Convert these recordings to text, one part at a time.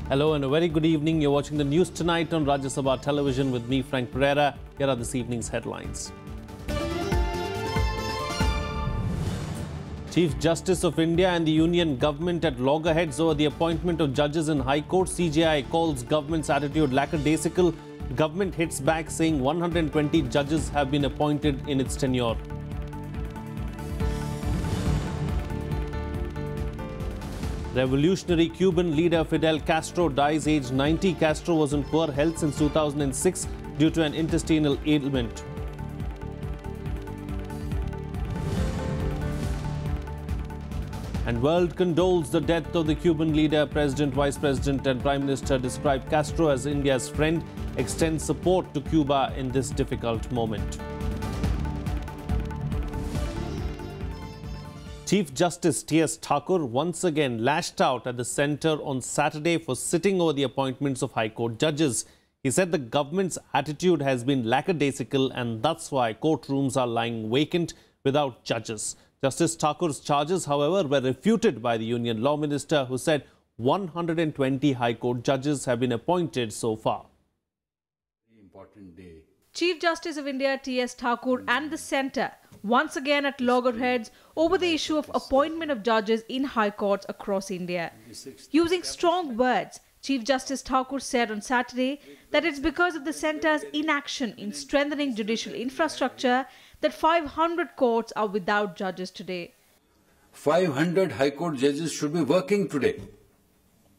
Hello and a very good evening. You're watching the news tonight on Rajya Sabha television with me, Frank Pereira. Here are this evening's headlines. Chief Justice of India and the Union government at loggerheads over the appointment of judges in High Court. CJI calls government's attitude lackadaisical. Government hits back saying 120 judges have been appointed in its tenure. Revolutionary Cuban leader Fidel Castro dies aged 90. Castro was in poor health since 2006 due to an intestinal ailment. And world condoles the death of the Cuban leader. President, Vice President and Prime Minister describe Castro as India's friend, extend support to Cuba in this difficult moment. Chief Justice T.S. Thakur once again lashed out at the centre on Saturday for sitting over the appointments of High Court judges. He said the government's attitude has been lackadaisical and that's why courtrooms are lying vacant without judges. Justice Thakur's charges, however, were refuted by the Union Law Minister, who said 120 High Court judges have been appointed so far. Important day. Chief Justice of India T.S. Thakur and the centre once again at loggerheads over the issue of appointment of judges in high courts across India. Using strong words, Chief Justice Thakur said on Saturday that it's because of the centre's inaction in strengthening judicial infrastructure that 500 courts are without judges today. 500 High Court judges should be working today.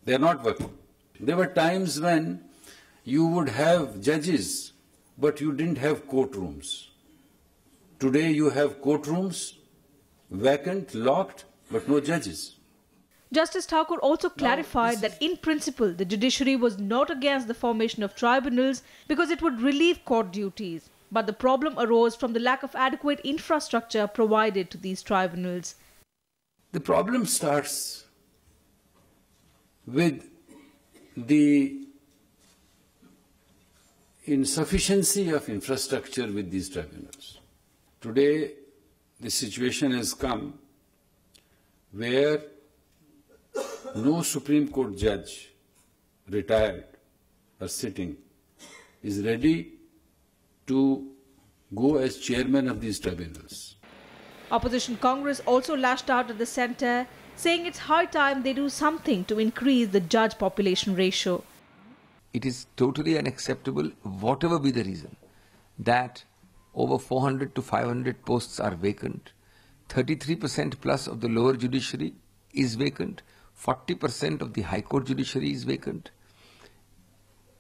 They are not working. There were times when you would have judges, but you didn't have courtrooms. Today you have courtrooms, vacant, locked, but no judges. Justice Thakur also clarified that in principle the judiciary was not against the formation of tribunals because it would relieve court duties. But the problem arose from the lack of adequate infrastructure provided to these tribunals. The problem starts with the insufficiency of infrastructure with these tribunals. Today, the situation has come where no Supreme Court judge, retired or sitting, is ready to go as chairman of these tribunals. Opposition Congress also lashed out at the centre, saying it's high time they do something to increase the judge population ratio. It is totally unacceptable, whatever be the reason, that over 400 to 500 posts are vacant. 33% plus of the lower judiciary is vacant. 40% of the High Court judiciary is vacant.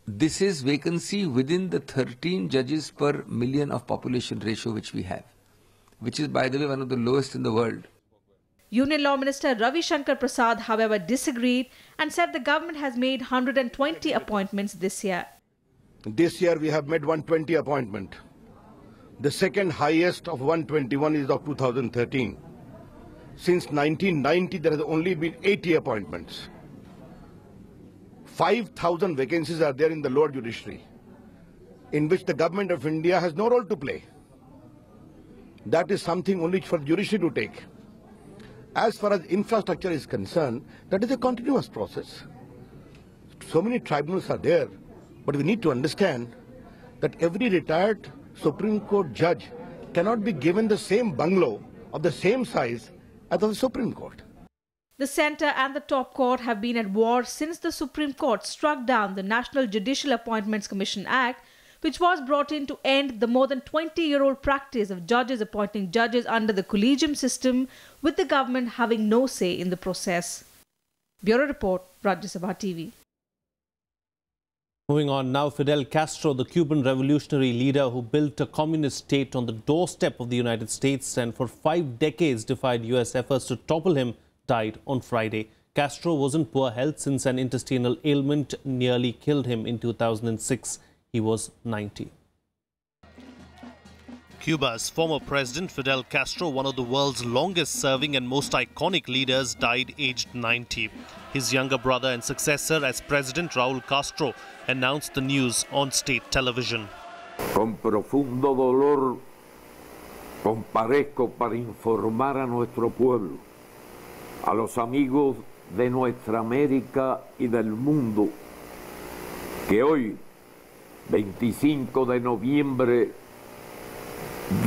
This is vacancy within the 13 judges per million of population ratio which we have, which is, by the way, one of the lowest in the world. Union Law Minister Ravi Shankar Prasad, however, disagreed and said the government has made 120 appointments this year. This year we have made 120 appointments. The second highest of 121 is of 2013. Since 1990, there has only been 80 appointments. 5,000 vacancies are there in the lower judiciary, in which the government of India has no role to play. That is something only for the judiciary to take. As far as infrastructure is concerned, that is a continuous process. So many tribunals are there, but we need to understand that every retired Supreme Court judge cannot be given the same bungalow of the same size as the Supreme Court. The centre and the top court have been at war since the Supreme Court struck down the National Judicial Appointments Commission Act, which was brought in to end the more than 20-year-old practice of judges appointing judges under the collegium system, with the government having no say in the process. Bureau Report, Rajya Sabha TV. Moving on now, Fidel Castro, the Cuban revolutionary leader who built a communist state on the doorstep of the United States and for 5 decades defied US efforts to topple him, died on Friday. Castro was in poor health since an intestinal ailment nearly killed him in 2006. He was 90. Cuba's former president Fidel Castro, one of the world's longest-serving and most iconic leaders, died aged 90. His younger brother and successor as president, Raúl Castro, announced the news on state television. Con profundo dolor Comparezco para informar a nuestro pueblo, a los amigos de nuestra América y del mundo, que hoy, 25 de noviembre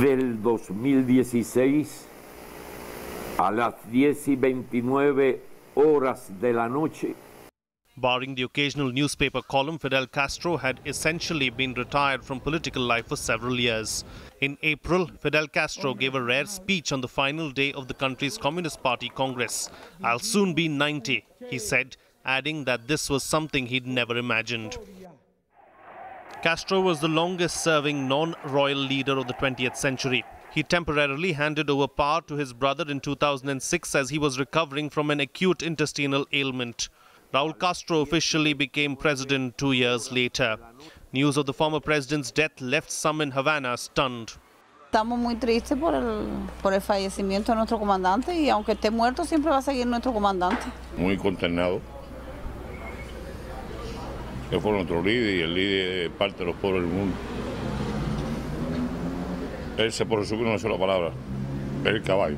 del 2016, a las 10:29 horas de la noche. Barring the occasional newspaper column, Fidel Castro had essentially been retired from political life for several years. In April, Fidel Castro gave a rare speech on the final day of the country's Communist Party Congress. "I'll soon be 90, he said, adding that this was something he'd never imagined. Castro was the longest-serving non-royal leader of the 20th century. He temporarily handed over power to his brother in 2006 as he was recovering from an acute intestinal ailment. Raul Castro officially became president 2 years later. News of the former president's death left some in Havana stunned. Estamos muy tristes por el fallecimiento de nuestro comandante y aunque esté muerto siempre va a seguir nuestro comandante. Muy consternado. Él fue nuestro líder y el líder es parte de los pueblos del mundo. Él se puede subir una sola palabra, es el caballo.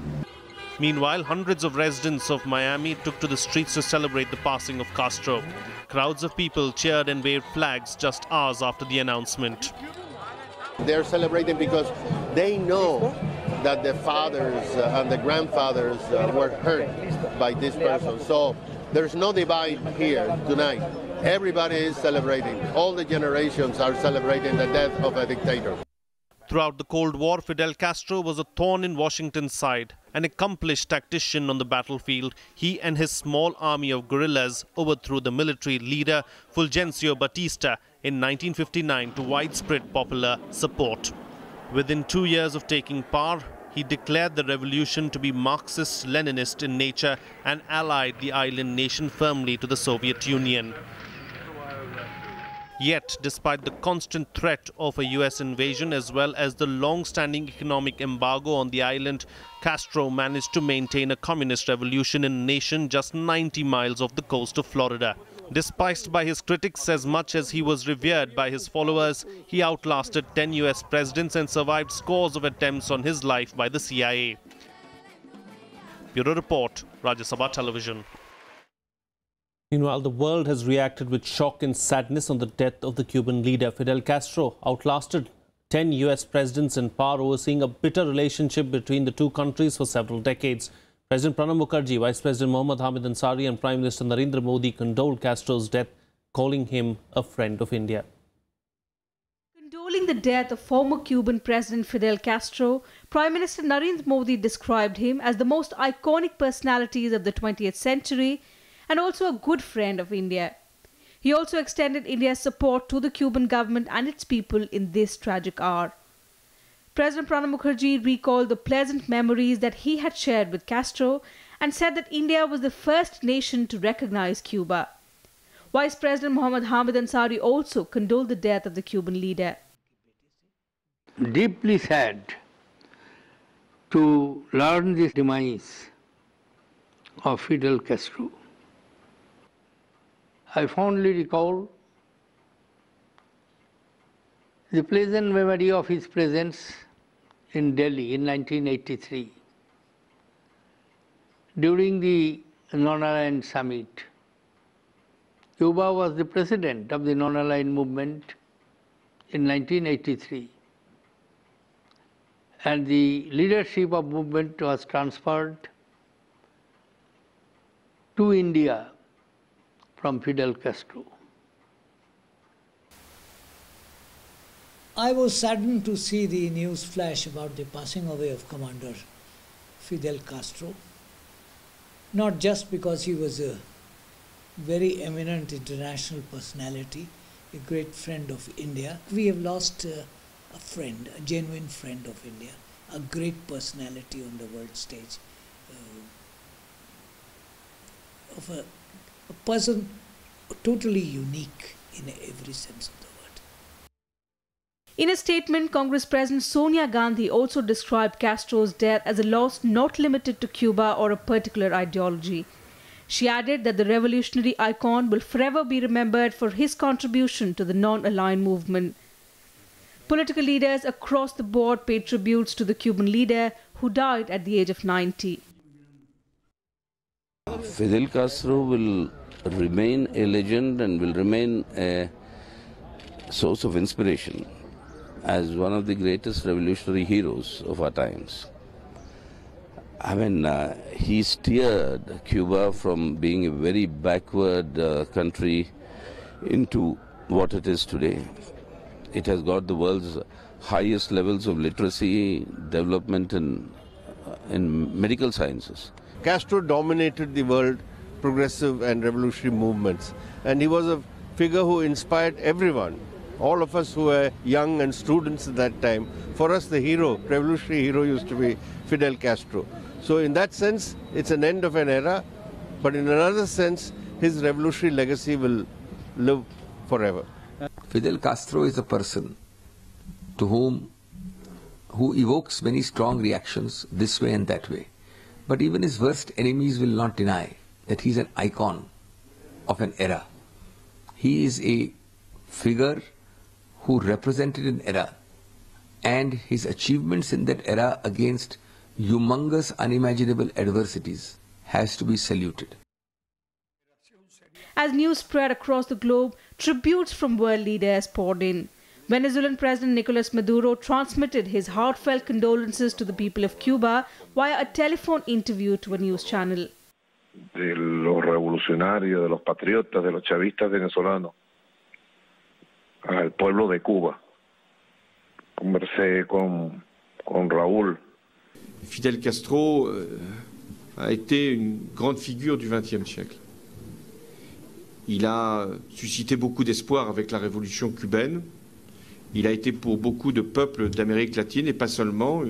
Meanwhile, hundreds of residents of Miami took to the streets to celebrate the passing of Castro. Crowds of people cheered and waved flags just hours after the announcement. They're celebrating because they know that the fathers and the grandfathers were hurt by this person. So there's no divide here tonight. Everybody is celebrating. All the generations are celebrating the death of a dictator. Throughout the Cold War, Fidel Castro was a thorn in Washington's side. An accomplished tactician on the battlefield, he and his small army of guerrillas overthrew the military leader Fulgencio Batista in 1959 to widespread popular support. Within 2 years of taking power, he declared the revolution to be Marxist-Leninist in nature and allied the island nation firmly to the Soviet Union. Yet, despite the constant threat of a US invasion as well as the long-standing economic embargo on the island, Castro managed to maintain a communist revolution in a nation just 90 miles off the coast of Florida. Despised by his critics as much as he was revered by his followers, he outlasted 10 US presidents and survived scores of attempts on his life by the CIA. Bureau Report, Rajya Sabha Television. Meanwhile, the world has reacted with shock and sadness on the death of the Cuban leader. Fidel Castro outlasted 10 US presidents in power, overseeing a bitter relationship between the two countries for several decades. President Pranab Mukherjee, Vice President Mohammad Hamid Ansari and Prime Minister Narendra Modi condoled Castro's death, calling him a friend of India. Condoling the death of former Cuban President Fidel Castro, Prime Minister Narendra Modi described him as the most iconic personalities of the 20th century and also a good friend of India. He also extended India's support to the Cuban government and its people in this tragic hour. President Pranab Mukherjee recalled the pleasant memories that he had shared with Castro and said that India was the first nation to recognize Cuba. Vice President Mohammad Hamid Ansari also condoled the death of the Cuban leader. Deeply sad to learn the demise of Fidel Castro. I fondly recall the pleasant memory of his presence in Delhi in 1983 during the Non-Aligned Summit. Cuba was the president of the Non-Aligned Movement in 1983, and the leadership of movement was transferred to India from Fidel Castro. I was saddened to see the news flash about the passing away of Commander Fidel Castro, not just because he was a very eminent international personality, a great friend of India. We have lost a friend, a genuine friend of India, a great personality on the world stage, of a person totally unique in every sense of the word. In a statement, Congress President Sonia Gandhi also described Castro's death as a loss not limited to Cuba or a particular ideology. She added that the revolutionary icon will forever be remembered for his contribution to the non-aligned movement. Political leaders across the board paid tributes to the Cuban leader who died at the age of 90. Fidel Castro will remain a legend and will remain a source of inspiration as one of the greatest revolutionary heroes of our times. I mean, he steered Cuba from being a very backward country into what it is today. It has got the world's highest levels of literacy, development in medical sciences. Castro dominated the world progressive and revolutionary movements, and he was a figure who inspired everyone. All of us who were young and students at that time, for us the hero, revolutionary hero, used to be Fidel Castro. So in that sense, it's an end of an era, but in another sense, his revolutionary legacy will live forever. Fidel Castro is a person who evokes many strong reactions this way and that way. But even his worst enemies will not deny that he's an icon of an era. He is a figure who represented an era, and his achievements in that era against humongous unimaginable adversities has to be saluted. As news spread across the globe, tributes from world leaders poured in. Venezuelan President Nicolas Maduro transmitted his heartfelt condolences to the people of Cuba via a telephone interview to a news channel. De los revolucionarios, de los patriotas, de los chavistas venezolanos, al pueblo de Cuba. Conversé con Raúl. Fidel Castro a été une grande figure du XXe siècle. Il a suscité beaucoup d'espoir avec la révolution cubaine. Il a été pour beaucoup de peuples d'Amérique latine, et pas seulement,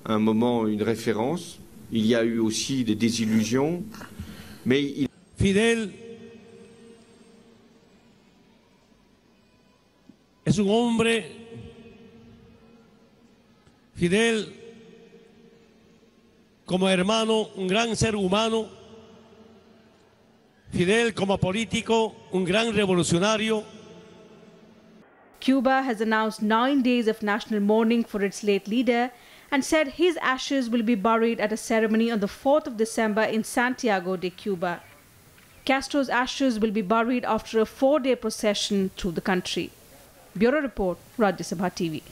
un moment, une référence. Il y a eu aussi des désillusions, mais Fidel es un hombre, Fidel como hermano, un gran ser humano, Fidel como político, un gran revolucionario. Cuba has announced 9 days of national mourning for its late leader and said his ashes will be buried at a ceremony on the 4th of December in Santiago de Cuba. Castro's ashes will be buried after a 4-day procession through the country. Bureau Report, Rajya Sabha TV.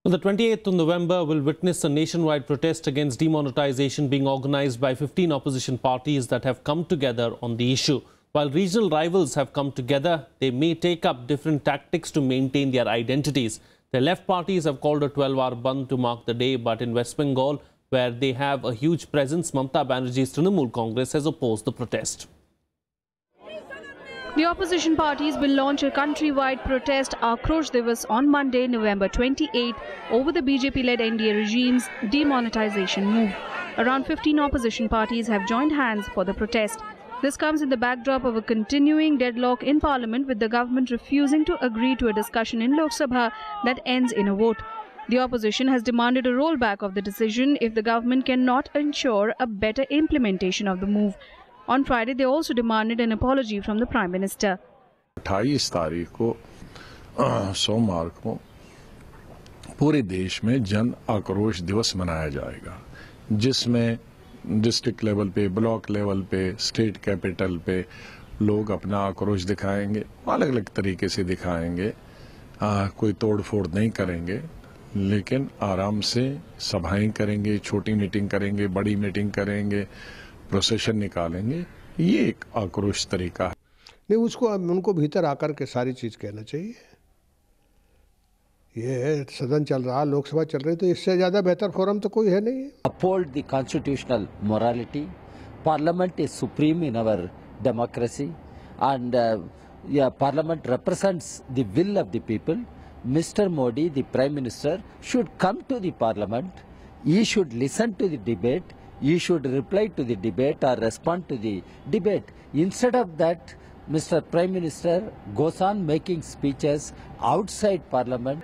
The 28th of November will witness a nationwide protest against demonetization being organized by 15 opposition parties that have come together on the issue. While regional rivals have come together, they may take up different tactics to maintain their identities. The left parties have called a 12-hour Bandh to mark the day, but in West Bengal, where they have a huge presence, Mamata Banerjee's Trinamool Congress has opposed the protest. The opposition parties will launch a countrywide protest Akrosh Divas on Monday, November 28, over the BJP-led NDA regime's demonetization move. Around 15 opposition parties have joined hands for the protest. This comes in the backdrop of a continuing deadlock in Parliament, with the government refusing to agree to a discussion in Lok Sabha that ends in a vote. The opposition has demanded a rollback of the decision if the government cannot ensure a better implementation of the move. On Friday, they also demanded an apology from the Prime Minister. 28 तारीख को सोमवार को पूरे देश में जन आक्रोश दिवस मनाया जाएगा, जिसमें डिस्ट्रिक्ट लेवल पे, ब्लॉक लेवल पे, स्टेट कैपिटल पे लोग अपना आक्रोश दिखाएंगे, अलग अलग तरीके से दिखाएंगे। कोई तोड़ फोड़ नहीं करेंगे, लेकिन आराम से सभाएं करेंगे, छोटी मीटिंग करेंगे, बड़ी मीटिंग करेंगे, प्रोसेशन निकालेंगे। ये एक आक्रोश तरीका है। नहीं, उसको उनको भीतर आकर के सारी चीज कहना चाहिए। ये सदन चल रहा, लोकसभा चल रही, तो इससे ज्यादा बेहतर फोरम तो कोई है नहीं। Uphold the constitutional morality. Parliament is supreme in our democracy, and Parliament represents the will of the people. Mr. Modi, the Prime Minister, should come to the Parliament. He should listen to the debate. He should reply to the debate or respond to the debate. Instead of that, Mr. Prime Minister goes on making speeches outside Parliament.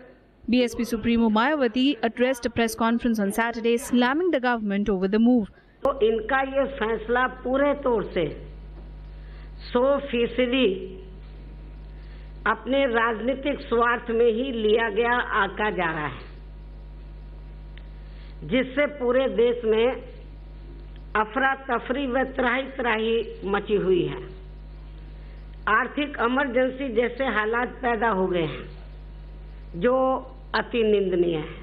BSP Supremo Mayawati addressed a press conference on Saturday, slamming the government over the move. तो इनका ये फैसला पूरे तौर से 100% अपने राजनीतिक स्वार्थ में ही लिया गया आका जा रहा है, जिससे पूरे देश में अफरा तफरी व त्राही त्राही मची हुई है। आर्थिक इमरजेंसी जैसे हालात पैदा हो गए हैं, जो अति निंदनीय है।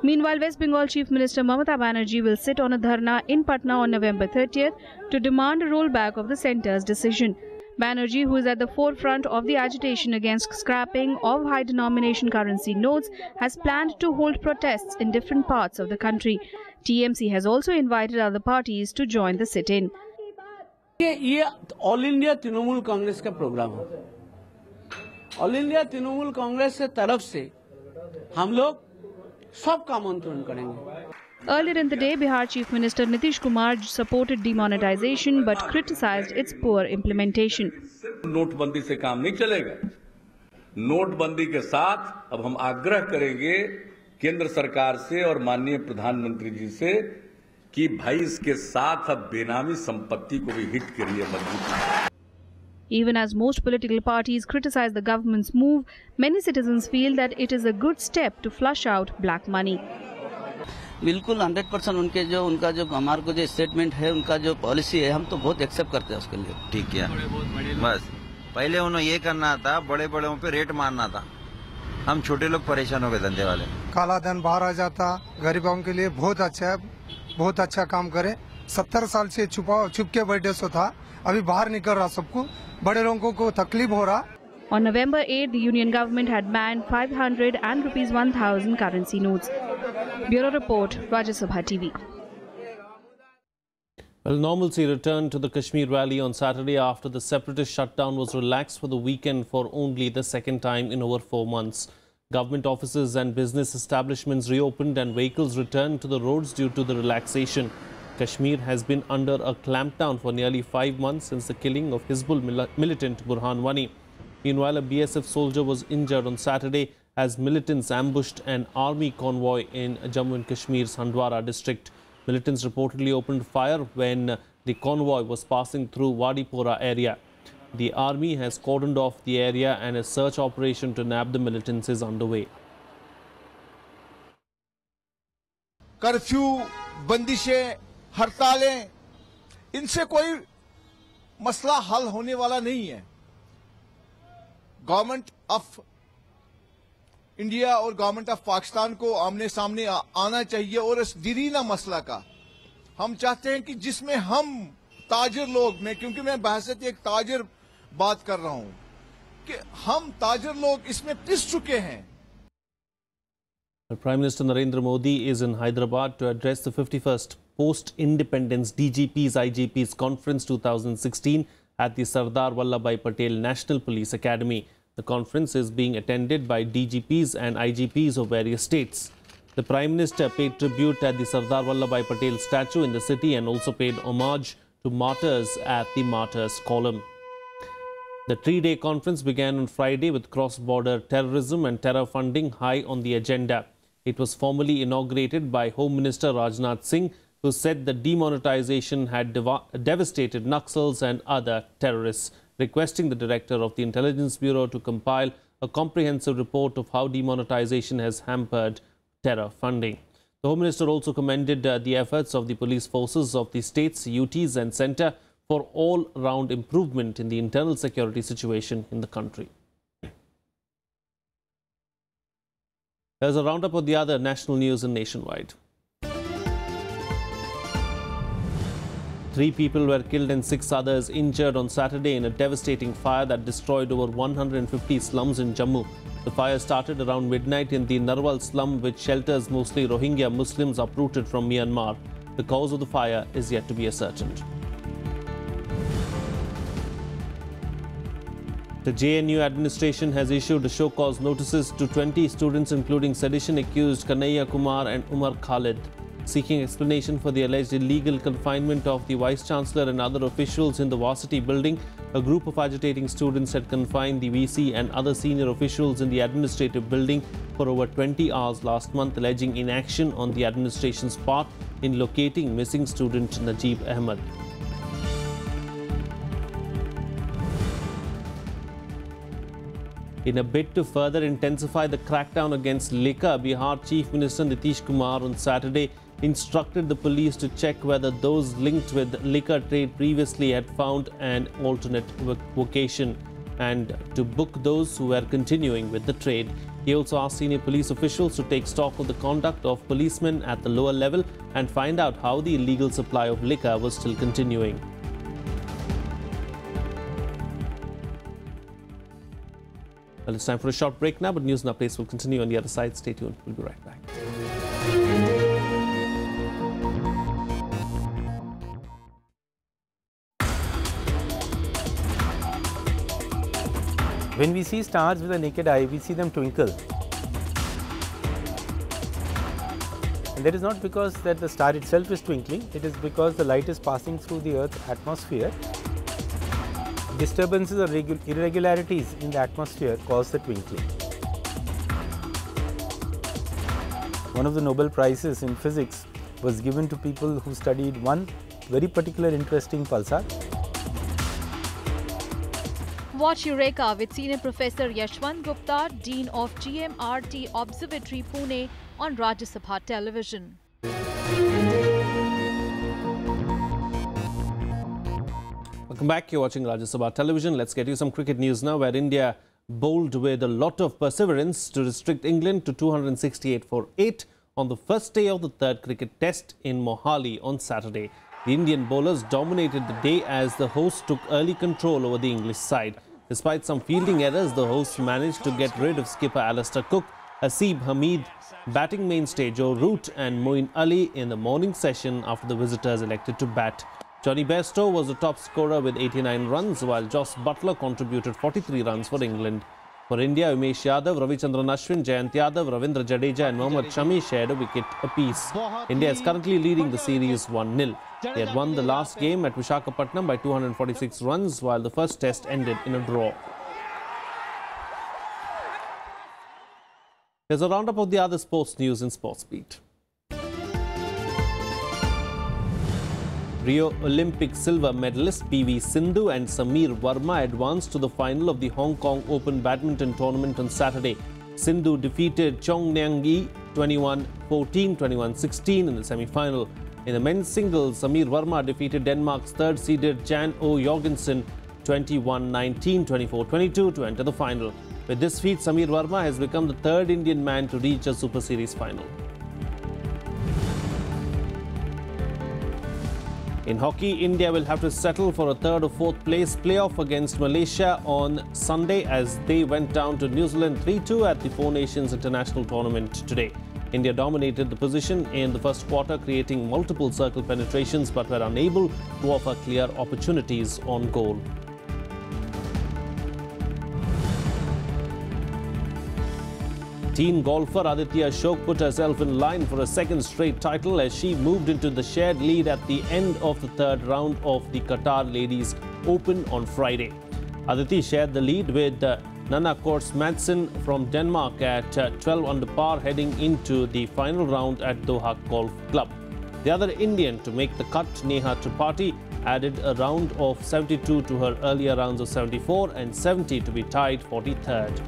Meanwhile, West Bengal Chief Minister Mamata Banerjee will sit on a dharna in Patna on November 30th to demand a rollback of the centre's decision. Banerjee, who is at the forefront of the agitation against scrapping of high-denomination currency notes, has planned to hold protests in different parts of the country. TMC has also invited other parties to join the sit-in. ये all India Trinamool Congress का programme है। All India Trinamool Congress के तरफ से हम लोग सबका आमंत्रण करेंगे। Earlier in the day, Bihar Chief Minister Nitish Kumar supported demonetization but criticized its poor implementation. नोटबंदी से काम नहीं चलेगा। नोटबंदी के साथ अब हम आग्रह करेंगे केंद्र सरकार से और माननीय प्रधानमंत्री जी से कि भाई इसके साथ अब बेनामी संपत्ति को भी हिट करिए मजबूत। Even as most political parties criticize the government's move, many citizens feel that it is a good step to flush out black money. बिल्कुल 100% उनका जो हमारे को जो स्टेटमेंट है, उनका जो पॉलिसी है, हम तो बहुत एक्सेप्ट करते हैं उसके लिए। ठीक है, बस पहले उन्हें ये करना था, बड़े बड़ों पे रेट मारना था। हम छोटे लोग परेशान हो गए धंधे वाले। काला धन बाहर आ जाता, गरीबों के लिए बहुत अच्छा है, बहुत अच्छा काम करे। 70 साल से छुप के बैठे सो था, अभी बाहर निकल रहा, सबको बड़े लोगों को तकलीफ हो रहा। On November 8, the union government had banned 500 and rupees 1000 currency notes. Bureau Report, Rajya Sabha TV. Well, normalcy returned to the Kashmir Valley on Saturday after the separatist shutdown was relaxed for the weekend for only the second time in over 4 months. Government offices and business establishments reopened and vehicles returned to the roads due to the relaxation. Kashmir has been under a clampdown for nearly 5 months since the killing of Hizbul militant Burhan Wani. Meanwhile, a BSF soldier was injured on Saturday as militants ambushed an army convoy in Jammu and Kashmir's Handwara district. Militants reportedly opened fire when the convoy was passing through Wadipora area. The army has cordoned off the area and a search operation to nab the militants is underway. Curfew, बंदिशें, हड़तालें, इनसे कोई मसला हल होने वाला नहीं है। Government of India और गवर्नमेंट ऑफ पाकिस्तान को आमने सामने आना चाहिए और इस दिरीना मसला का हम चाहते हैं कि जिसमें हम ताजिर लोग, क्योंकि मैं बहसत एक ताजिर बात कर रहा हूं, कि हम ताजिर लोग इसमें पिस चुके हैं। Prime Minister Narendra Modi is in Hyderabad to address the 51st Post-Independence DGP's IGP's Conference 2016 at the Sardar Vallabhbhai Patel National Police Academy. The conference is being attended by DGPs and IGPs of various states. The Prime Minister paid tribute at the Sardar Vallabhbhai Patel statue in the city and also paid homage to martyrs at the Martyrs Column. The 3-day conference began on Friday with cross-border terrorism and terror funding high on the agenda. It was formally inaugurated by Home Minister Rajnath Singh, who said the demonetization had devastated Naxals and other terrorists, requesting the director of the Intelligence Bureau to compile a comprehensive report of how demonetization has hampered terror funding. The Home Minister also commended the efforts of the police forces of the states, UTs and centre for all-round improvement in the internal security situation in the country. There's a roundup of the other national news and nationwide. 3 people were killed and 6 others injured on Saturday in a devastating fire that destroyed over 150 slums in Jammu. The fire started around midnight in the Narwal slum, which shelters mostly Rohingya Muslims uprooted from Myanmar. The cause of the fire is yet to be ascertained. The JNU administration has issued show-cause notices to 20 students, including sedition-accused Kanhaiya Kumar and Umar Khalid. Seeking explanation for the alleged illegal confinement of the Vice-Chancellor and other officials in the varsity building, a group of agitating students had confined the VC and other senior officials in the administrative building for over 20 hours last month, alleging inaction on the administration's part in locating missing student Najib Ahmed. In a bid to further intensify the crackdown against liquor, Bihar Chief Minister Nitish Kumar on Saturday instructed the police to check whether those linked with liquor trade previously had found an alternate vocation and to book those who were continuing with the trade. He also asked senior police officials to take stock of the conduct of policemen at the lower level and find out how the illegal supply of liquor was still continuing. Well, it's time for a short break now, but news and updates will continue on the other side. Stay tuned. We'll be right back. When we see stars with the naked eye, we see them twinkle. And that is not because that the star itself is twinkling, it is because the light is passing through the Earth's atmosphere. Disturbances or irregularities in the atmosphere cause the twinkling. One of the Nobel Prizes in physics was given to people who studied one very particular interesting pulsar. Watch Eureka with Senior Professor Yashwant Gupta, Dean of GMRT Observatory, Pune on Rajya Sabha television. Welcome back. You're watching Rajya Sabha television. Let's get you some cricket news now, where India bowled with a lot of perseverance to restrict England to 268 for 8 on the first day of the third cricket test in Mohali on Saturday. The Indian bowlers dominated the day as the hosts took early control over the English side. Despite some fielding errors, the hosts managed to get rid of skipper Alistair Cook, Asib Hamid, batting mainstay Joe Root and Moeen Ali in the morning session after the visitors elected to bat. Johnny Bairstow was the top scorer with 89 runs, while Joss Butler contributed 43 runs for England. For India, Umesh Yadav, Ravichandran Ashwin, Jayant Yadav, Ravindra Jadeja and Mohammad Shami shared a wicket apiece. India is currently leading the series 1-0. They had won the last game at Visakhapatnam by 246 runs, while the first test ended in a draw. Here's a roundup of the other sports news in Sports Beat. Rio Olympic silver medalist PV Sindhu and Sameer Verma advanced to the final of the Hong Kong Open badminton tournament on Saturday. Sindhu defeated Chong Nyang Yi 21-14, 21-16 in the semi-final. In the men's singles, Sameer Verma defeated Denmark's third-seeded Jan O. Jorgensen 21-19, 24-22 to enter the final. With this feat, Sameer Verma has become the third Indian man to reach a Super Series final. In hockey, India will have to settle for a third or fourth place playoff against Malaysia on Sunday as they went down to New Zealand 3-2 at the Four Nations International Tournament today. India dominated the position in the first quarter, creating multiple circle penetrations but were unable to offer clear opportunities on goal. Teen golfer Aditya Ashok put herself in line for a second straight title as she moved into the shared lead at the end of the third round of the Qatar Ladies Open on Friday. Aditi shared the lead with Nanna Korsgaard Madsen from Denmark at 12 under par heading into the final round at Doha Golf Club. The other Indian to make the cut, Neha Tripathi, added a round of 72 to her earlier rounds of 74 and 70 to be tied 43rd.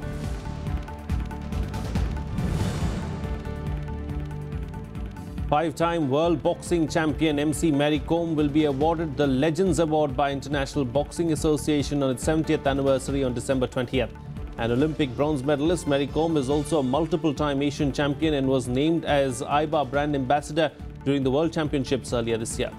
Five-time world boxing champion MC Mary Kom will be awarded the Legends Award by International Boxing Association on its 70th anniversary on December 20th. An Olympic bronze medalist, Mary Kom is also a multiple-time Asian champion and was named as IBA brand ambassador during the World Championships earlier this year.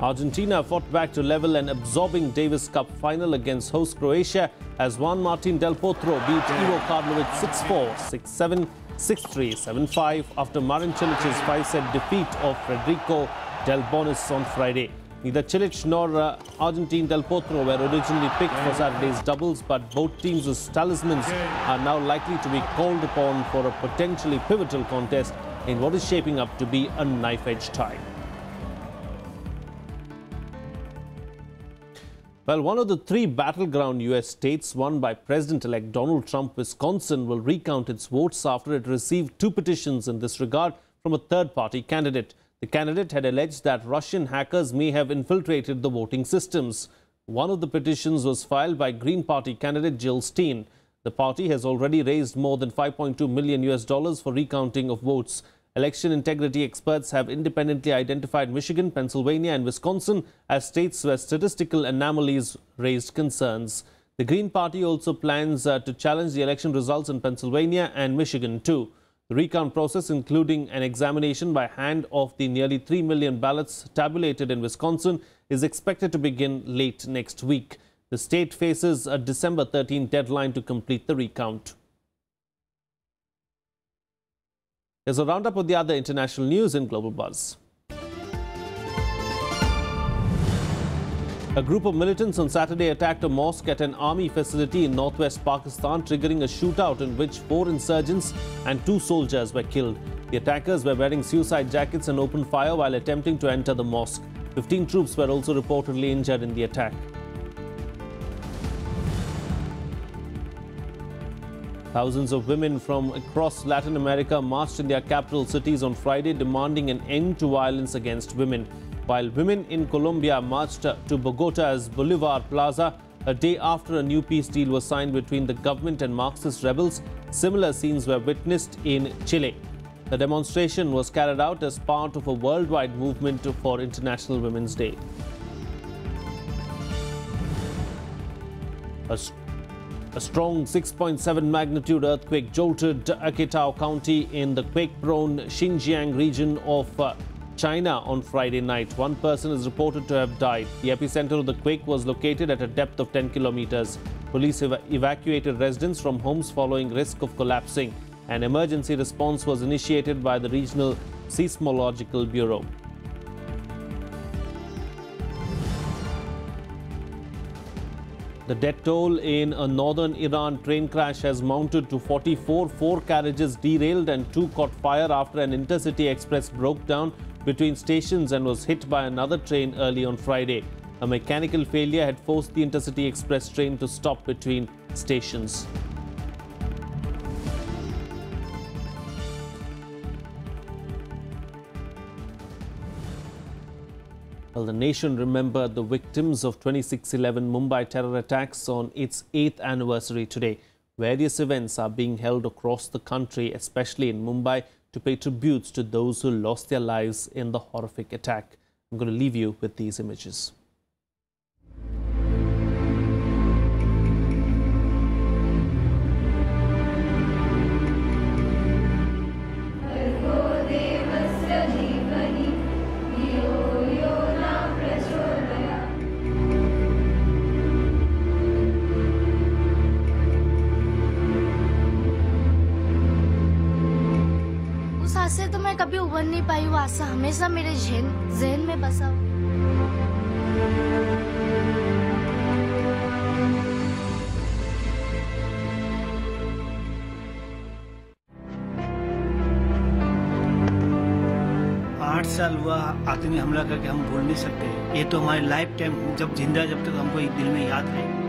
Argentina fought back to level an absorbing Davis Cup final against host Croatia as Juan Martín del Potro beat Ivo Karlovic 6-4, 6-7, 6-3, 7-5 after Marin Cilic's 5-set defeat of Federico Del Bonis on Friday. Neither Cilic nor Argentine Del Potro were originally picked for Saturday's doubles, but both teams' talismans are now likely to be called upon for a potentially pivotal contest in what is shaping up to be a knife-edge tie. Well, one of the three battleground U.S. states won by President-elect Donald Trump, Wisconsin, will recount its votes after it received two petitions in this regard from a third-party candidate. The candidate had alleged that Russian hackers may have infiltrated the voting systems. One of the petitions was filed by Green Party candidate Jill Stein. The party has already raised more than $5.2 million for recounting of votes. Election integrity experts have independently identified Michigan, Pennsylvania and Wisconsin as states where statistical anomalies raised concerns. The Green Party also plans to challenge the election results in Pennsylvania and Michigan too. The recount process, including an examination by hand of the nearly 3 million ballots tabulated in Wisconsin, is expected to begin late next week. The state faces a December 13 deadline to complete the recount. There's a roundup of the other international news in Global Buzz. A group of militants on Saturday attacked a mosque at an army facility in northwest Pakistan, triggering a shootout in which 4 insurgents and 2 soldiers were killed. The attackers were wearing suicide jackets and opened fire while attempting to enter the mosque. 15 troops were also reportedly injured in the attack. Thousands of women from across Latin America marched in their capital cities on Friday, demanding an end to violence against women. While women in Colombia marched to Bogota's Bolivar Plaza a day after a new peace deal was signed between the government and Marxist rebels, similar scenes were witnessed in Chile. The demonstration was carried out as part of a worldwide movement for International Women's Day. A strong 6.7 magnitude earthquake jolted Akitao County in the quake-prone Xinjiang region of China on Friday night. 1 person is reported to have died. The epicenter of the quake was located at a depth of 10 kilometers. Police evacuated residents from homes following risk of collapsing. An emergency response was initiated by the Regional Seismological Bureau. The death toll in a northern Iran train crash has mounted to 44. 4 carriages derailed and 2 caught fire after an intercity express broke down between stations and was hit by another train early on Friday. A mechanical failure had forced the intercity express train to stop between stations. Well, the nation remembered the victims of 26/11 Mumbai terror attacks on its 8th anniversary today. Various events are being held across the country, especially in Mumbai, to pay tributes to those who lost their lives in the horrific attack. I'm going to leave you with these images. से तो मैं कभी उभर नहीं पाई, वो आशा हमेशा मेरे ज़हन में बसा। आठ साल हुआ आतंकी हमला करके हम भूल नहीं सकते। ये तो हमारे लाइफ टाइम जब जिंदा, जब तक हमको दिल में याद है।